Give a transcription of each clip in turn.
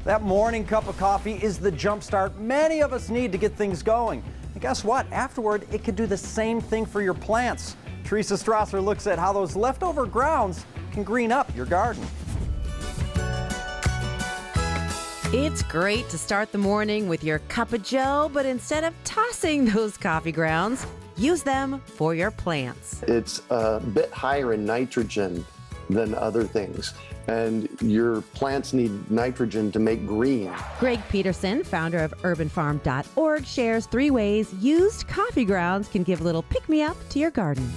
That morning cup of coffee is the jumpstart many of us need to get things going. And guess what? Afterward, it could do the same thing for your plants. Teresa Strasser looks at how those leftover grounds can green up your garden. It's great to start the morning with your cup of joe, but instead of tossing those coffee grounds, use them for your plants. It's a bit higher in nitrogen than other things, and your plants need nitrogen to make green. Greg Peterson, founder of urbanfarm.org, shares 3 ways used coffee grounds can give a little pick-me-up to your garden.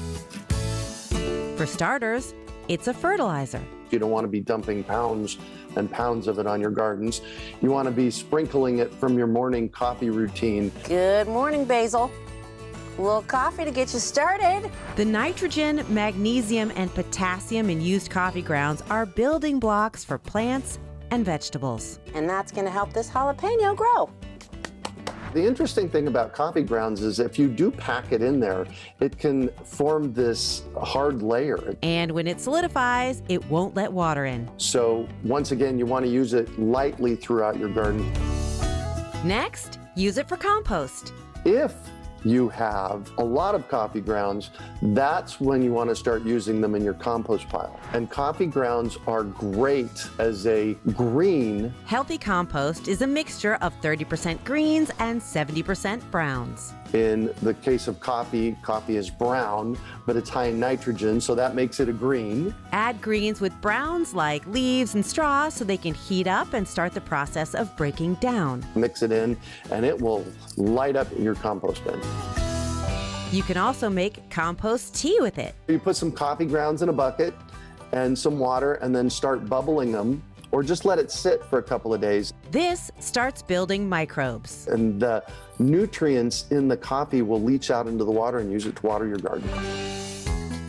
For starters, it's a fertilizer. You don't want to be dumping pounds and pounds of it on your gardens. You want to be sprinkling it from your morning coffee routine. Good morning, Basil. A little coffee to get you started. The nitrogen, magnesium, and potassium in used coffee grounds are building blocks for plants and vegetables. And that's going to help this jalapeno grow. The interesting thing about coffee grounds is if you do pack it in there, it can form this hard layer. And when it solidifies, it won't let water in. So once again, you want to use it lightly throughout your garden. Next, use it for compost. If you have a lot of coffee grounds, that's when you want to start using them in your compost pile. And coffee grounds are great as a green. Healthy compost is a mixture of 30% greens and 70% browns. In the case of coffee, coffee is brown, but it's high in nitrogen, so that makes it a green. Add greens with browns like leaves and straws so they can heat up and start the process of breaking down. Mix it in, and it will light up your compost bin. You can also make compost tea with it. You put some coffee grounds in a bucket and some water, and then start bubbling them, or just let it sit for a couple of days. This starts building microbes. And the nutrients in the coffee will leach out into the water and use it to water your garden.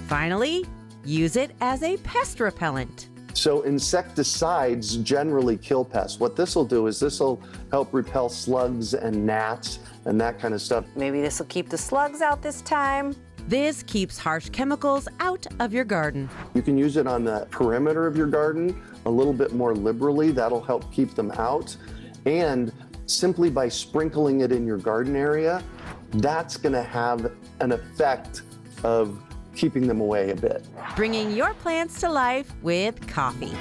Finally, use it as a pest repellent. So insecticides generally kill pests. What this will do is this will help repel slugs and gnats and that kind of stuff. Maybe this will keep the slugs out this time. This keeps harsh chemicals out of your garden. You can use it on the perimeter of your garden a little bit more liberally. That'll help keep them out. And simply by sprinkling it in your garden area, that's going to have an effect of keeping them away a bit. Bringing your plants to life with coffee.